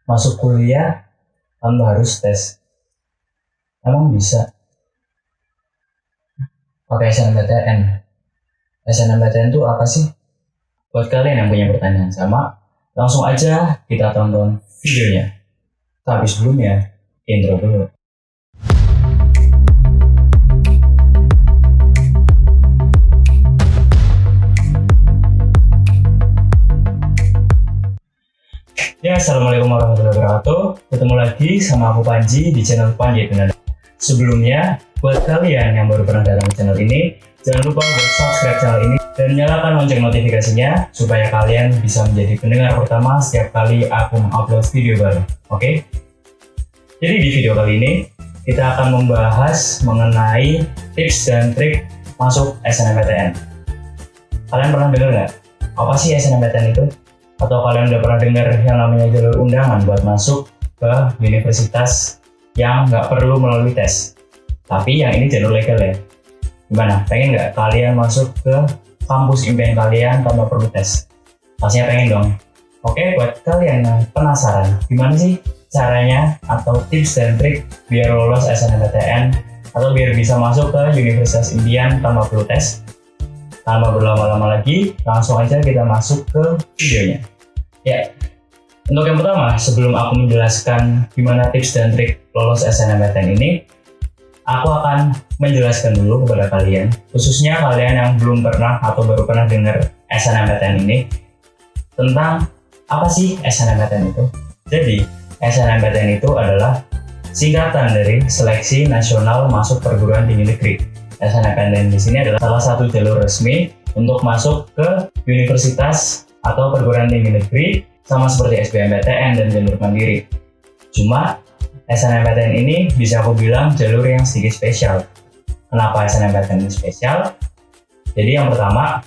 masuk kuliah tanpa harus tes. Emang bisa pakai SNMPTN? SNMPTN itu apa sih? Buat kalian yang punya pertanyaan sama, langsung aja kita tonton videonya. Tapi sebelumnya, intro dulu. Ya, assalamualaikum warahmatullahi wabarakatuh. Ketemu lagi sama aku Panji di channel Panji Penanda. Sebelumnya, buat kalian yang baru pernah datang ke channel ini, jangan lupa buat subscribe channel ini dan nyalakan lonceng notifikasinya supaya kalian bisa menjadi pendengar pertama setiap kali aku mengupload video baru. Oke? Jadi di video kali ini kita akan membahas mengenai tips dan trik masuk SNMPTN. Kalian pernah dengar nggak? Apa sih SNMPTN itu? Atau kalian udah pernah dengar yang namanya jalur undangan buat masuk ke universitas yang nggak perlu melalui tes? Tapi yang ini jalur legal ya. Gimana? Pengen nggak kalian masuk ke kampus impian kalian tanpa perlu tes? Pastinya pengen dong. Oke, buat kalian yang penasaran, gimana sih caranya atau tips dan trik biar lolos SNMPTN atau biar bisa masuk ke universitas impian tanpa perlu tes? Tanpa berlama-lama lagi, langsung aja kita masuk ke videonya. Ya, untuk yang pertama, sebelum aku menjelaskan gimana tips dan trik lolos SNMPTN ini, aku akan menjelaskan dulu kepada kalian, khususnya kalian yang belum pernah atau baru pernah dengar SNMPTN ini, tentang apa sih SNMPTN itu. Jadi, SNMPTN itu adalah singkatan dari Seleksi Nasional Masuk Perguruan Tinggi Negeri. SNMPTN di sini adalah salah satu jalur resmi untuk masuk ke universitas atau perguruan tinggi negeri sama seperti SBMPTN dan jalur mandiri. Cuma SNMPTN ini bisa aku bilang jalur yang sedikit spesial. Kenapa SNMPTN ini spesial? Jadi yang pertama,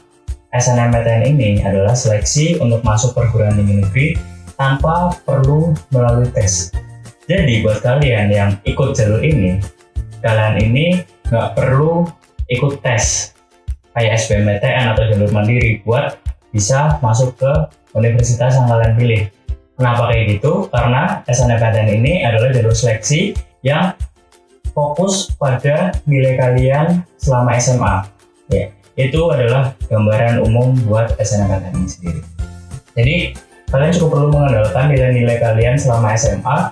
SNMPTN ini adalah seleksi untuk masuk perguruan tinggi negeri tanpa perlu melalui tes. Jadi buat kalian yang ikut jalur ini, kalian ini nggak perlu ikut tes kayak SBMPTN atau jalur mandiri buat bisa masuk ke universitas yang kalian pilih. Kenapa kayak gitu? Karena SNMPTN ini adalah jalur seleksi yang fokus pada nilai kalian selama SMA. Ya, itu adalah gambaran umum buat SNMPTN ini sendiri. Jadi kalian cukup perlu mengandalkan nilai-nilai kalian selama SMA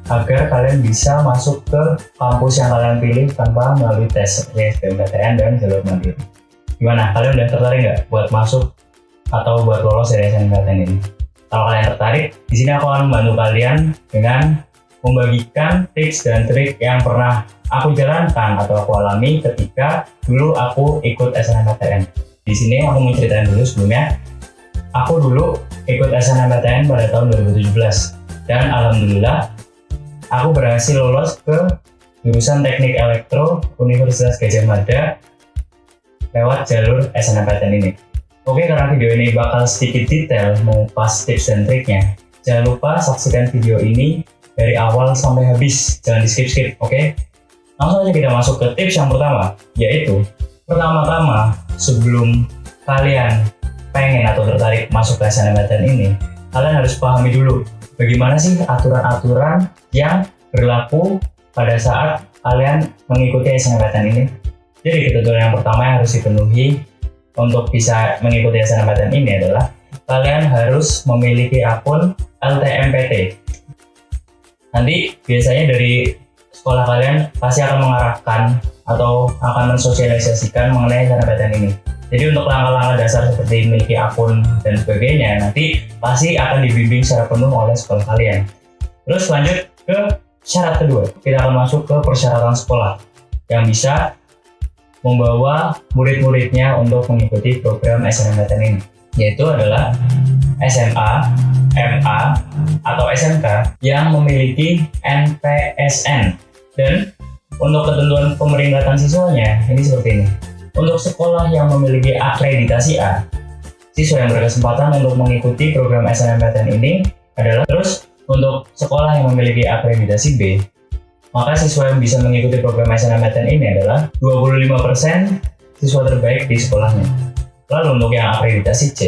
agar kalian bisa masuk ke kampus yang kalian pilih tanpa melalui tes seperti SBMPTN dan jalur mandiri. Gimana? Kalian udah tertarik nggak buat masuk atau buat lolos dari SNMPTN ini? Kalau kalian tertarik, di sini aku akan membantu kalian dengan membagikan tips dan trik yang pernah aku jalankan atau aku alami ketika dulu aku ikut SNMPTN. Di sini aku mau ceritain dulu sebelumnya. Aku dulu ikut SNMPTN pada tahun 2017 dan alhamdulillah aku berhasil lolos ke jurusan Teknik Elektro Universitas Gadjah Mada lewat jalur SNMPTN ini. Oke, karena video ini bakal sedikit detail mengupas tips dan triknya, jangan lupa saksikan video ini dari awal sampai habis, jangan di skip-skip, oke? Langsung aja kita masuk ke tips yang pertama, yaitu pertama-tama sebelum kalian pengen atau tertarik masuk ke SNMPTN ini, kalian harus pahami dulu bagaimana sih aturan-aturan yang berlaku pada saat kalian mengikuti SNMPTN ini. Jadi ketentuan yang pertama yang harus dipenuhi untuk bisa mengikuti SNMPTN ini adalah kalian harus memiliki akun LTMPT. Nanti biasanya dari sekolah kalian pasti akan mengarahkan atau akan mensosialisasikan mengenai SNMPTN ini. Jadi untuk langkah-langkah dasar seperti memiliki akun dan sebagainya nanti pasti akan dibimbing secara penuh oleh sekolah kalian. Terus lanjut ke syarat kedua, kita akan masuk ke persyaratan sekolah yang bisa membawa murid-muridnya untuk mengikuti program SNMPTN ini, yaitu adalah SMA, MA, atau SMK yang memiliki NPSN. Dan untuk ketentuan pemeringkatan siswanya ini seperti ini. Untuk sekolah yang memiliki akreditasi A, siswa yang berkesempatan untuk mengikuti program SNMPTN ini adalah terus untuk sekolah yang memiliki akreditasi B, maka siswa yang bisa mengikuti program SNMPTN ini adalah 25% siswa terbaik di sekolahnya. Lalu untuk yang akreditasi C,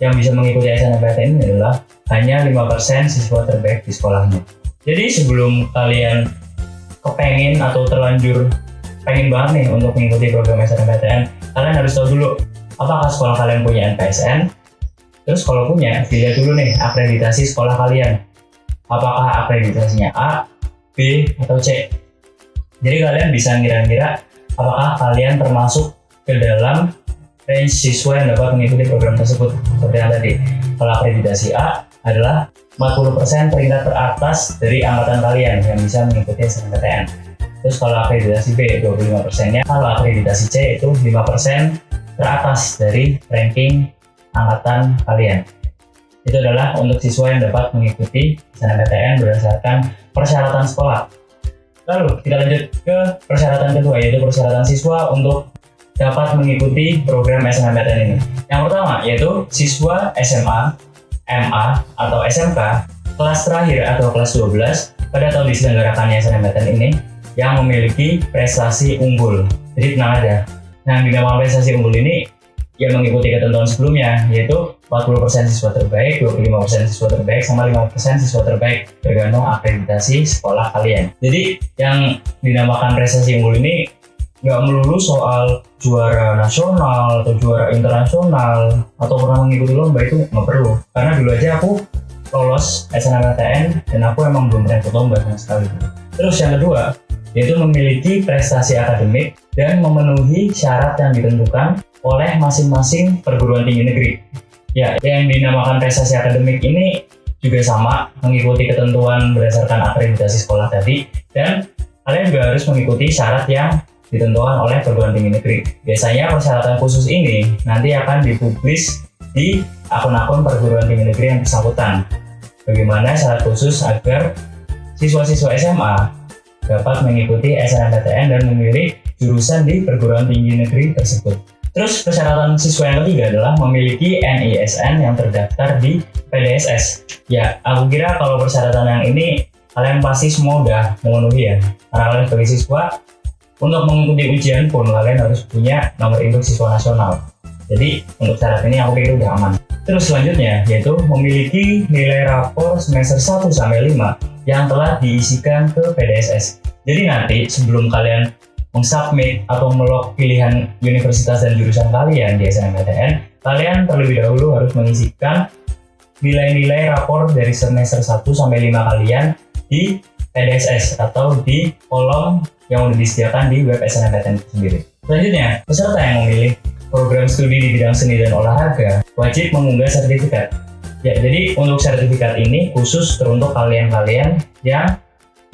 yang bisa mengikuti SNMPTN ini adalah hanya 5% siswa terbaik di sekolahnya. Jadi sebelum kalian kepengen atau terlanjur pengen banget nih untuk mengikuti program SNMPTN, kalian harus tahu dulu apakah sekolah kalian punya NPSN. Terus kalau punya, dilihat dulu nih akreditasi sekolah kalian. Apakah akreditasinya A, B, atau C. Jadi kalian bisa ngira-ngira apakah kalian termasuk ke dalam range siswa yang dapat mengikuti program tersebut. Seperti yang tadi, kalau akreditasi A adalah 40% peringkat teratas dari angkatan kalian yang bisa mengikuti SNMPTN. Terus kalau akreditasi B 25%-nya, kalau akreditasi C itu 5% teratas dari ranking angkatan kalian. Itu adalah untuk siswa yang dapat mengikuti SNMPTN berdasarkan persyaratan sekolah. Lalu kita lanjut ke persyaratan kedua, yaitu persyaratan siswa untuk dapat mengikuti program SNMPTN ini. Yang pertama yaitu siswa SMA, MA, atau SMK kelas terakhir atau kelas 12 pada tahun diselenggarakannya SNMPTN ini yang memiliki prestasi unggul. Jadi tenang aja. Nah, di dalam prestasi unggul ini yang mengikuti ketentuan sebelumnya, yaitu 40% siswa terbaik, 25% siswa terbaik, sama 5% siswa terbaik tergantung akreditasi sekolah kalian. Jadi yang dinamakan prestasi unggul ini nggak melulu soal juara nasional atau juara internasional atau pernah mengikuti lomba, itu nggak perlu. Karena dulu aja aku lolos SNMPTN dan aku emang belum pernah ikut lomba sama sekali. Terus yang kedua, yaitu memiliki prestasi akademik dan memenuhi syarat yang ditentukan oleh masing-masing perguruan tinggi negeri. Ya, yang dinamakan prestasi akademik ini juga sama, mengikuti ketentuan berdasarkan akreditasi sekolah tadi, dan kalian juga harus mengikuti syarat yang ditentukan oleh perguruan tinggi negeri. Biasanya persyaratan khusus ini nanti akan dipublis di akun-akun perguruan tinggi negeri yang bersangkutan. Bagaimana syarat khusus agar siswa-siswa SMA dapat mengikuti SNMPTN dan memilih jurusan di perguruan tinggi negeri tersebut. Terus persyaratan siswa yang ketiga adalah memiliki NISN yang terdaftar di PDSS. Ya, aku kira kalau persyaratan yang ini kalian pasti semua udah memenuhi ya. Karena kalian sebagai siswa, untuk mengikuti ujian pun kalian harus punya nomor induk siswa nasional. Jadi untuk syarat ini aku pikir udah aman. Terus selanjutnya yaitu memiliki nilai rapor semester 1-5 yang telah diisikan ke PDSS. Jadi nanti sebelum kalian mensubmit atau melog pilihan universitas dan jurusan kalian di SNMPTN, kalian terlebih dahulu harus mengisikan nilai-nilai rapor dari semester 1-5 kalian di PDSS atau di kolom yang sudah disediakan di web SNMPTN sendiri. Selanjutnya, peserta yang memilih program studi di bidang seni dan olahraga wajib mengunggah sertifikat. Ya, jadi untuk sertifikat ini khusus teruntuk kalian-kalian yang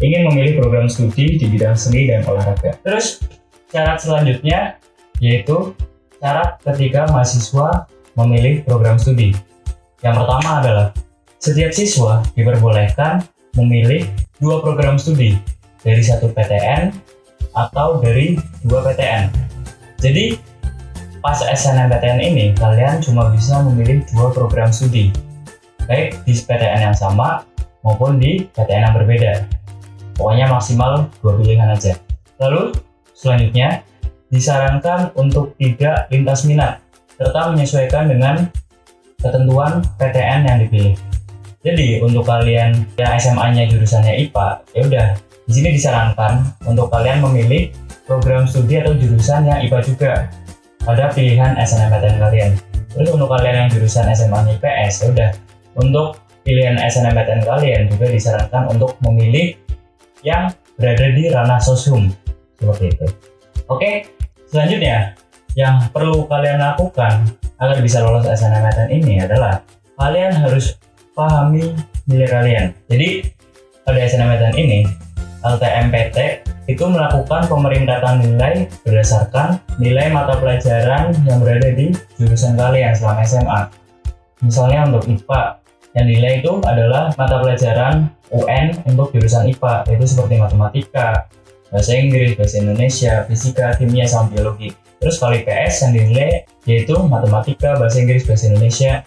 ingin memilih program studi di bidang seni dan olahraga. Terus syarat selanjutnya yaitu syarat ketika mahasiswa memilih program studi. Yang pertama adalah setiap siswa diperbolehkan memilih 2 program studi dari 1 PTN atau dari 2 PTN. Jadi pas SNMPTN ini kalian cuma bisa memilih 2 program studi, baik di PTN yang sama maupun di PTN yang berbeda. Pokoknya maksimal 2 pilihan aja. Lalu selanjutnya disarankan untuk tidak lintas minat serta menyesuaikan dengan ketentuan PTN yang dipilih. Jadi untuk kalian yang SMA-nya jurusannya IPA, ya udah di sini disarankan untuk kalian memilih program studi atau jurusan yang IPA juga pada pilihan SNMPTN kalian. Terus untuk kalian yang jurusan SMA-nya IPS, ya udah untuk pilihan SNMPTN kalian juga disarankan untuk memilih yang berada di ranah sosum seperti itu. Oke, selanjutnya yang perlu kalian lakukan agar bisa lolos SNMPTN ini adalah kalian harus pahami nilai kalian. Jadi pada SNMPTN ini LTMPT itu melakukan pemeringkatan nilai berdasarkan nilai mata pelajaran yang berada di jurusan kalian selama SMA. Misalnya untuk IPA, yang nilai itu adalah mata pelajaran UN untuk jurusan IPA, yaitu seperti matematika, bahasa Inggris, bahasa Indonesia, fisika, kimia, sama biologi. Terus kalau IPS yang dinilai yaitu matematika, bahasa Inggris, bahasa Indonesia,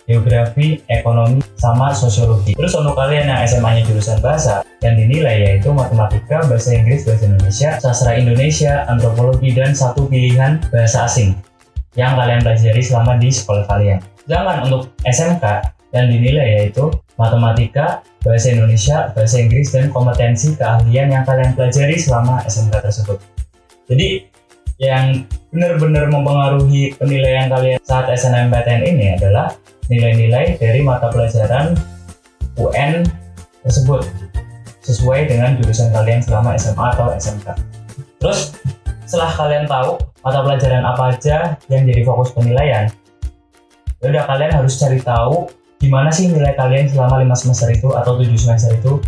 geografi, ekonomi, sama sosiologi. Terus untuk kalian yang SMA-nya jurusan bahasa, yang dinilai yaitu matematika, bahasa Inggris, bahasa Indonesia, sastra Indonesia, antropologi, dan 1 pilihan bahasa asing yang kalian pelajari selama di sekolah kalian. Sedangkan untuk SMK yang dinilai yaitu matematika, bahasa Indonesia, bahasa Inggris, dan kompetensi keahlian yang kalian pelajari selama SMK tersebut. Jadi yang benar-benar mempengaruhi penilaian kalian saat SNMPTN ini adalah nilai-nilai dari mata pelajaran UN tersebut sesuai dengan jurusan kalian selama SMA atau SMK. Terus setelah kalian tahu mata pelajaran apa aja yang jadi fokus penilaian, udah kalian harus cari tahu gimana sih nilai kalian selama 5 semester itu atau 7 semester itu.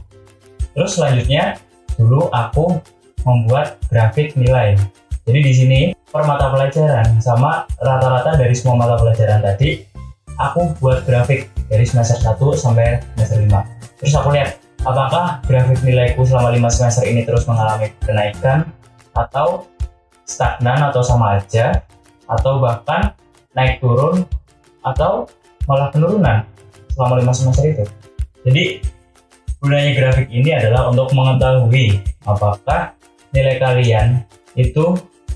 Terus selanjutnya dulu aku membuat grafik nilai. Jadi di sini per mata pelajaran sama rata-rata dari semua mata pelajaran tadi aku buat grafik dari semester 1 sampai semester 5. Terus aku lihat apakah grafik nilaiku selama 5 semester ini terus mengalami kenaikan atau stagnan atau sama aja atau bahkan naik turun atau malah penurunan selama 5 semester itu. Jadi gunanya grafik ini adalah untuk mengetahui apakah nilai kalian itu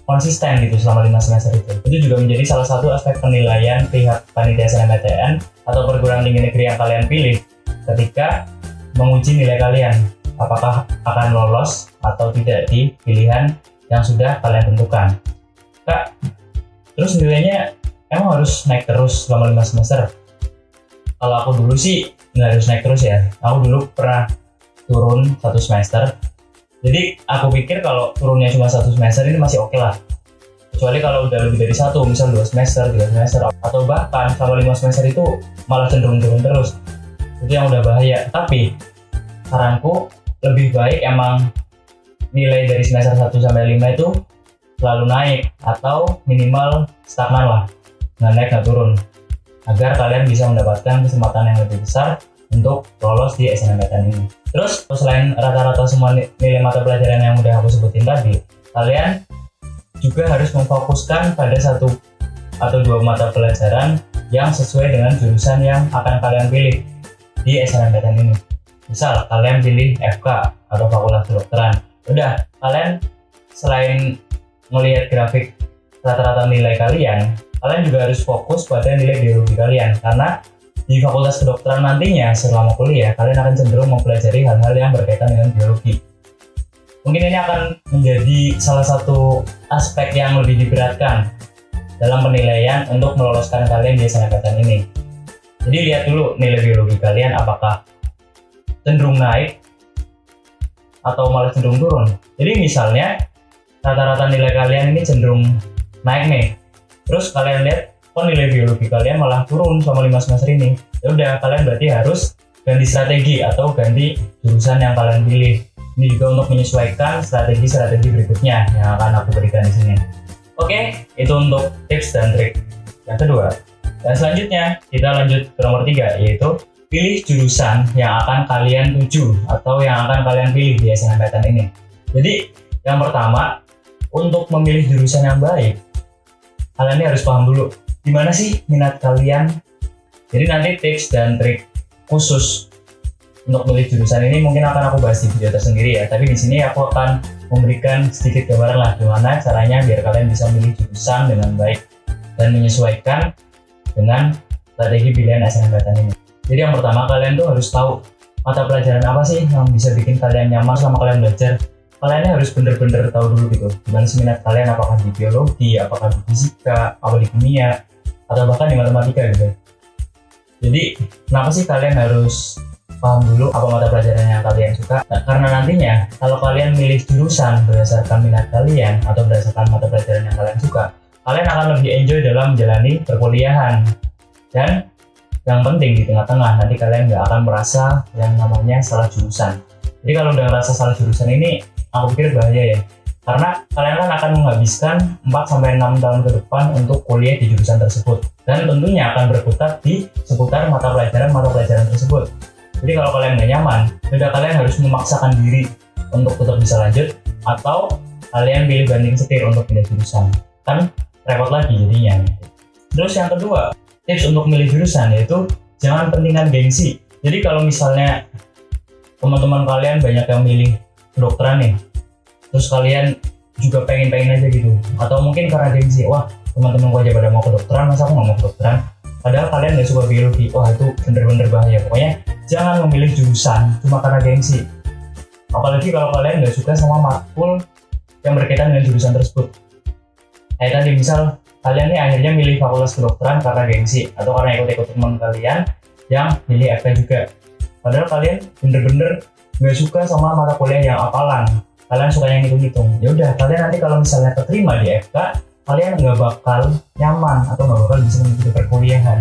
konsisten gitu selama 5 semester itu. Itu juga menjadi salah satu aspek penilaian pihak panitia SNMPTN atau perguruan tinggi negeri yang kalian pilih ketika menguji nilai kalian apakah akan lolos atau tidak di pilihan yang sudah kalian tentukan. Kak, terus nilainya emang harus naik terus selama 5 semester? Kalau aku dulu sih nggak harus naik terus ya. Aku dulu pernah turun 1 semester. Jadi aku pikir kalau turunnya cuma 1 semester ini masih oke lah. Kecuali kalau udah lebih dari 1, misal 2 semester, 3 semester, atau bahkan selama 5 semester itu malah cenderung turun terus. Itu yang udah bahaya. Tapi saranku lebih baik emang nilai dari semester 1 sampai 5 itu selalu naik atau minimal stagnan lah. Nggak naik, nggak turun. Agar kalian bisa mendapatkan kesempatan yang lebih besar untuk lolos di SNMPTN ini. Terus selain rata-rata semua nilai mata pelajaran yang udah aku sebutin tadi, kalian juga harus memfokuskan pada 1 atau 2 mata pelajaran yang sesuai dengan jurusan yang akan kalian pilih di SNMPTN ini. Misal kalian pilih FK atau Fakultas Kedokteran, udah kalian selain melihat grafik rata-rata nilai kalian juga harus fokus pada nilai biologi kalian, karena di Fakultas Kedokteran nantinya selama kuliah kalian akan cenderung mempelajari hal-hal yang berkaitan dengan biologi. Mungkin ini akan menjadi salah satu aspek yang lebih diberatkan dalam penilaian untuk meloloskan kalian di SNMPTN ini. Jadi lihat dulu nilai biologi kalian apakah cenderung naik atau malah cenderung turun. Jadi misalnya rata-rata nilai kalian ini cenderung naik nih, terus kalian lihat kok nilai biologi kalian malah turun selama 5 semester ini, ya udah kalian berarti harus ganti strategi atau ganti jurusan yang kalian pilih. Ini juga untuk menyesuaikan strategi-strategi berikutnya yang akan aku berikan di sini. Oke, itu untuk tips dan trik yang kedua. Dan selanjutnya kita lanjut ke nomor 3, yaitu pilih jurusan yang akan kalian tuju atau yang akan kalian pilih di SNMPTN ini. Jadi yang pertama, untuk memilih jurusan yang baik, kalian ini harus paham dulu gimana sih minat kalian. Jadi nanti tips dan trik khusus untuk memilih jurusan ini mungkin akan aku bahas di video tersendiri ya. Tapi di sini aku akan memberikan sedikit gambaran lah gimana caranya biar kalian bisa memilih jurusan dengan baik dan menyesuaikan dengan strategi pilihan SNMPTN ini. Jadi yang pertama, kalian tuh harus tahu mata pelajaran apa sih yang bisa bikin kalian nyaman selama kalian belajar. Kalian harus bener-bener tahu dulu gitu gimana sih minat kalian, apakah di biologi, apakah di fisika, apa di kimia, atau bahkan di matematika gitu. Jadi kenapa sih kalian harus paham dulu apa mata pelajaran yang kalian suka? Nah, karena nantinya kalau kalian milih jurusan berdasarkan minat kalian atau berdasarkan mata pelajaran yang kalian suka, kalian akan lebih enjoy dalam menjalani perkuliahan. Dan yang penting di tengah-tengah nanti kalian nggak akan merasa yang namanya salah jurusan. Jadi kalau udah ngerasa salah jurusan ini, aku pikir bahaya ya. Karena kalian kan akan menghabiskan 4-6 tahun ke depan untuk kuliah di jurusan tersebut. Dan tentunya akan berkutat di seputar mata pelajaran tersebut. Jadi kalau kalian nggak nyaman, udah kalian harus memaksakan diri untuk tetap bisa lanjut, atau kalian pilih banding setir untuk pindah jurusan. Kan repot lagi jadinya. Terus yang kedua, tips untuk milih jurusan yaitu jangan pentingkan gengsi. Jadi kalau misalnya teman-teman kalian banyak yang milih kedokteran nih, terus kalian juga pengen aja gitu, atau mungkin karena gengsi, wah teman-teman gua aja pada mau kedokteran, masa aku nggak mau kedokteran. Padahal kalian nggak suka biologi, wah itu bener-bener bahaya. Pokoknya jangan memilih jurusan cuma karena gengsi. Apalagi kalau kalian nggak suka sama matkul yang berkaitan dengan jurusan tersebut. Kayak tadi misal kalian nih akhirnya milih fakultas kedokteran karena gengsi atau karena ikut-ikut teman kalian yang milih FK juga. Padahal kalian bener-bener nggak suka sama mata kuliah yang hafalan. Kalian suka yang hitung-hitung. Ya udah, kalian nanti kalau misalnya keterima di FK, kalian nggak bakal nyaman atau nggak bakal bisa mengikuti perkuliahan.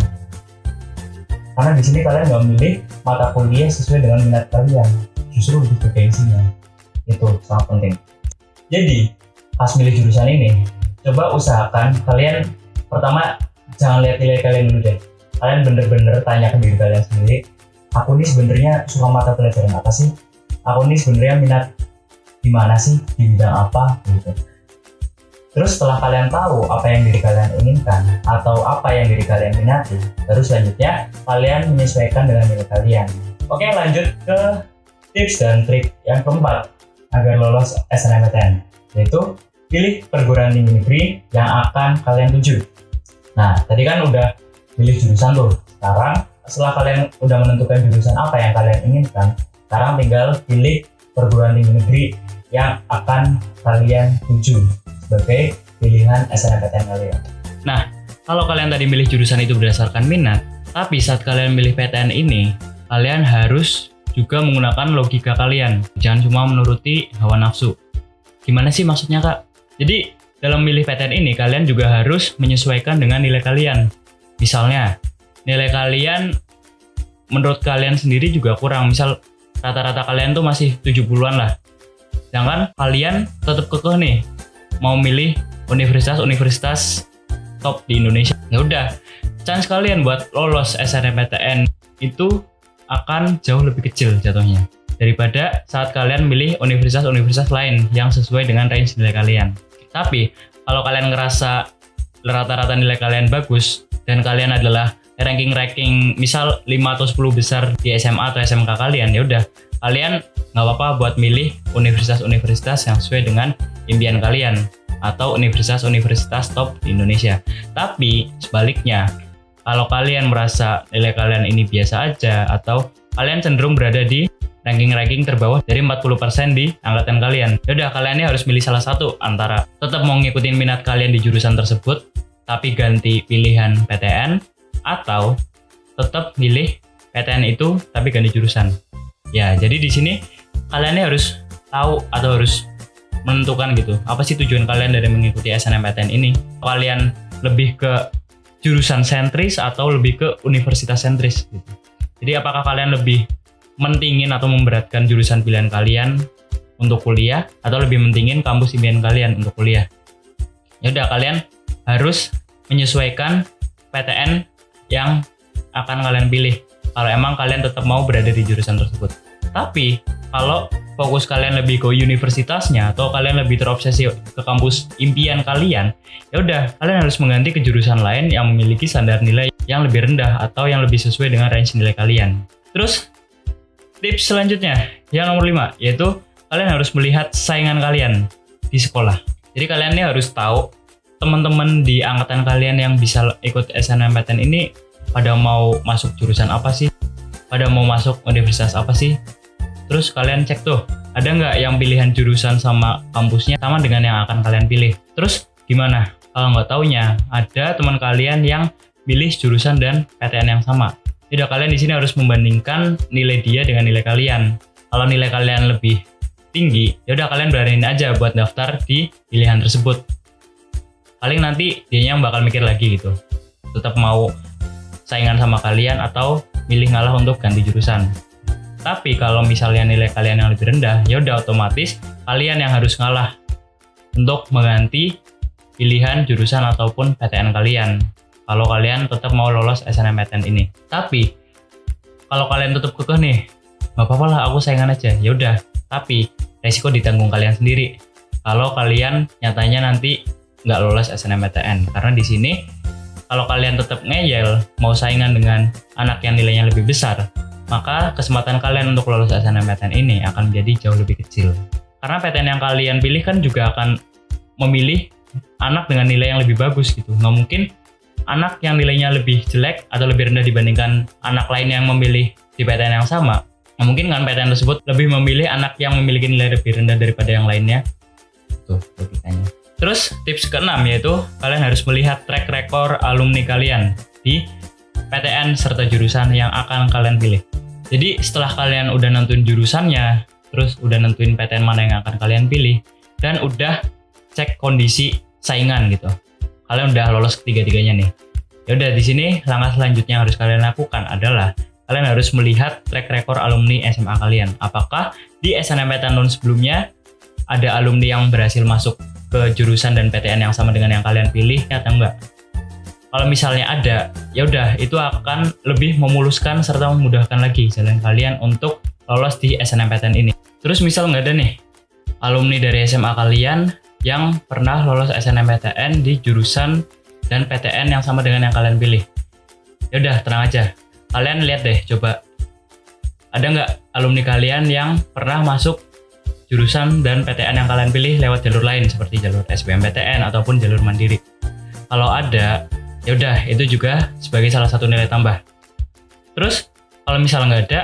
Karena di sini kalian nggak memilih mata kuliah sesuai dengan minat kalian, justru lebih ke gengsinya. Itu sangat penting. Jadi pas milih jurusan ini, coba usahakan kalian pertama jangan lihat nilai kalian dulu deh. Kalian bener-bener tanya ke diri kalian sendiri, aku nih sebenarnya suka mata pelajaran apa sih? Aku nih sebenarnya minat di mana sih, di bidang apa gitu. Terus setelah kalian tahu apa yang diri kalian inginkan atau apa yang diri kalian minati, baru selanjutnya kalian menyesuaikan dengan nilai kalian. Oke, lanjut ke tips dan trik yang keempat agar lolos SNMPTN, yaitu pilih perguruan tinggi negeri yang akan kalian tuju. Nah, tadi kan udah pilih jurusan tuh. Sekarang setelah kalian udah menentukan jurusan apa yang kalian inginkan, sekarang tinggal pilih perguruan tinggi negeri yang akan kalian tuju sebagai pilihan SNMPTN kalian. Nah, kalau kalian tadi milih jurusan itu berdasarkan minat, tapi saat kalian milih PTN ini, kalian harus juga menggunakan logika kalian. Jangan cuma menuruti hawa nafsu. Gimana sih maksudnya, Kak? Jadi, dalam milih PTN ini, kalian juga harus menyesuaikan dengan nilai kalian. Misalnya, nilai kalian menurut kalian sendiri juga kurang. Misal, rata-rata kalian tuh masih 70-an lah. Sedangkan kalian tetap kekeh nih, mau milih universitas top di Indonesia. Ya udah, chance kalian buat lolos SNMPTN itu akan jauh lebih kecil jatuhnya daripada saat kalian milih universitas-universitas lain yang sesuai dengan range nilai kalian. Tapi kalau kalian ngerasa rata-rata nilai kalian bagus dan kalian adalah ranking misal 5 atau 10 besar di SMA atau SMK kalian, ya udah kalian nggak apa-apa buat milih universitas-universitas yang sesuai dengan impian kalian atau universitas-universitas top di Indonesia. Tapi sebaliknya, kalau kalian merasa nilai kalian ini biasa aja atau kalian cenderung berada di ranking terbawah dari 40% di angkatan kalian, yaudah kalian ini harus milih salah satu antara tetap mau ngikutin minat kalian di jurusan tersebut tapi ganti pilihan PTN, atau tetap milih PTN itu tapi ganti jurusan. Ya, jadi di sini kalian ini harus tahu atau harus menentukan gitu, apa sih tujuan kalian dari mengikuti SNMPTN ini. Kalian lebih ke jurusan sentris atau lebih ke universitas sentris gitu. Jadi apakah kalian lebih mentingin atau memberatkan jurusan pilihan kalian untuk kuliah atau lebih mentingin kampus impian kalian untuk kuliah. Ya udah, kalian harus menyesuaikan PTN yang akan kalian pilih kalau emang kalian tetap mau berada di jurusan tersebut. Tapi kalau fokus kalian lebih ke universitasnya atau kalian lebih terobsesi ke kampus impian kalian, ya udah kalian harus mengganti ke jurusan lain yang memiliki standar nilai yang lebih rendah atau yang lebih sesuai dengan range nilai kalian. Terus tips selanjutnya yang nomor 5, yaitu kalian harus melihat saingan kalian di sekolah. Jadi kalian ini harus tahu teman-teman di angkatan kalian yang bisa ikut SNMPTN ini pada mau masuk jurusan apa sih? Pada mau masuk universitas apa sih? Terus kalian cek tuh, ada nggak yang pilihan jurusan sama kampusnya sama dengan yang akan kalian pilih? Terus gimana? Kalau nggak taunya, ada teman kalian yang pilih jurusan dan PTN yang sama. Jadi kalian di sini harus membandingkan nilai dia dengan nilai kalian. Kalau nilai kalian lebih tinggi, ya udah kalian beraniin aja buat daftar di pilihan tersebut. Paling nanti dianya yang bakal mikir lagi gitu, tetap mau saingan sama kalian atau milih ngalah untuk ganti jurusan. Tapi kalau misalnya nilai kalian yang lebih rendah, ya udah otomatis kalian yang harus ngalah untuk mengganti pilihan jurusan ataupun PTN kalian kalau kalian tetap mau lolos SNMPTN ini. Tapi kalau kalian tetap kekeh nih, nggak apa-apa lah aku saingan aja, ya udah. Tapi resiko ditanggung kalian sendiri kalau kalian nyatanya nanti nggak lolos SNMPTN. Karena di sini kalau kalian tetap ngeyel mau saingan dengan anak yang nilainya lebih besar, maka kesempatan kalian untuk lolos SNMPTN ini akan menjadi jauh lebih kecil. Karena PTN yang kalian pilih kan juga akan memilih anak dengan nilai yang lebih bagus gitu. Nggak mungkin anak yang nilainya lebih jelek atau lebih rendah dibandingkan anak lain yang memilih di PTN yang sama, nah mungkin kan PTN tersebut lebih memilih anak yang memiliki nilai lebih rendah daripada yang lainnya. Tuh logikanya. Terus tips keenam yaitu kalian harus melihat track record alumni kalian di PTN serta jurusan yang akan kalian pilih. Jadi setelah kalian udah nentuin jurusannya, terus udah nentuin PTN mana yang akan kalian pilih, dan udah cek kondisi saingan gitu, kalian udah lolos ketiga-tiganya nih. Ya udah, di sini langkah selanjutnya yang harus kalian lakukan adalah kalian harus melihat track record alumni SMA kalian. Apakah di SNMPTN tahun sebelumnya ada alumni yang berhasil masuk ke jurusan dan PTN yang sama dengan yang kalian pilih atau enggak? Kalau misalnya ada, ya udah itu akan lebih memuluskan serta memudahkan lagi jalan kalian untuk lolos di SNMPTN ini. Terus misal nggak ada nih alumni dari SMA kalian yang pernah lolos SNMPTN di jurusan dan PTN yang sama dengan yang kalian pilih. Ya udah, tenang aja. Kalian lihat deh, coba ada nggak alumni kalian yang pernah masuk jurusan dan PTN yang kalian pilih lewat jalur lain seperti jalur SBMPTN ataupun jalur mandiri. Kalau ada, ya udah itu juga sebagai salah satu nilai tambah. Terus kalau misalnya nggak ada,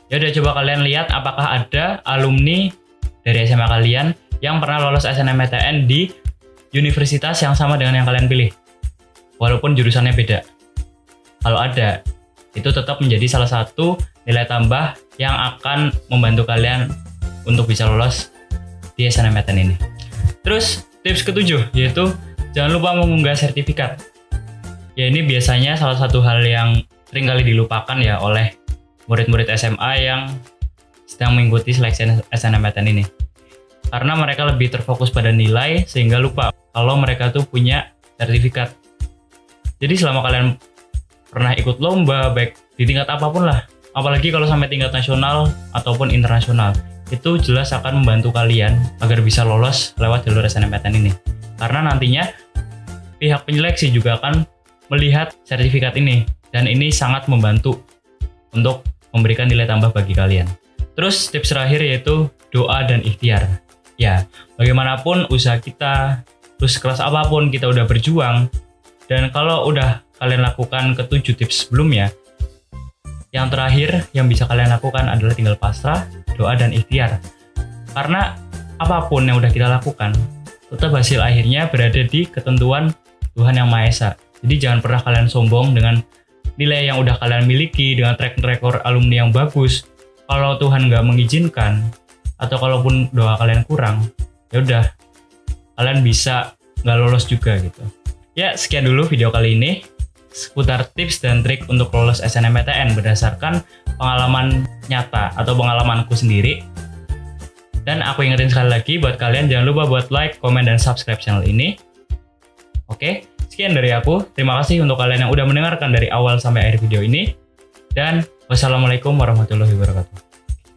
ya udah coba kalian lihat apakah ada alumni dari SMA kalian yang pernah lolos SNMPTN di universitas yang sama dengan yang kalian pilih, walaupun jurusannya beda. Kalau ada, itu tetap menjadi salah satu nilai tambah yang akan membantu kalian untuk bisa lolos di SNMPTN ini. Terus tips ketujuh yaitu jangan lupa mengunggah sertifikat. Ya ini biasanya salah satu hal yang sering kali dilupakan ya oleh murid-murid SMA yang sedang mengikuti seleksi SNMPTN ini. Karena mereka lebih terfokus pada nilai sehingga lupa kalau mereka tuh punya sertifikat. Jadi selama kalian pernah ikut lomba baik di tingkat apapun lah, apalagi kalau sampai tingkat nasional ataupun internasional, itu jelas akan membantu kalian agar bisa lolos lewat jalur SNMPTN ini. Karena nantinya pihak penyeleksi juga akan melihat sertifikat ini dan ini sangat membantu untuk memberikan nilai tambah bagi kalian. Terus tips terakhir yaitu doa dan ikhtiar. Ya, bagaimanapun usaha kita, terus keras apapun kita udah berjuang, dan kalau udah kalian lakukan ketujuh tips sebelumnya, yang terakhir yang bisa kalian lakukan adalah tinggal pasrah, doa, dan ikhtiar. Karena apapun yang udah kita lakukan, tetap hasil akhirnya berada di ketentuan Tuhan Yang Maha Esa. Jadi jangan pernah kalian sombong dengan nilai yang udah kalian miliki, dengan track record alumni yang bagus. Kalau Tuhan nggak mengizinkan, atau kalaupun doa kalian kurang, ya udah kalian bisa nggak lolos juga gitu. Ya sekian dulu video kali ini seputar tips dan trik untuk lolos SNMPTN berdasarkan pengalaman nyata atau pengalamanku sendiri. Dan aku ingetin sekali lagi buat kalian jangan lupa buat like, komen, dan subscribe channel ini. Oke, sekian dari aku. Terima kasih untuk kalian yang udah mendengarkan dari awal sampai akhir video ini. Dan wassalamualaikum warahmatullahi wabarakatuh.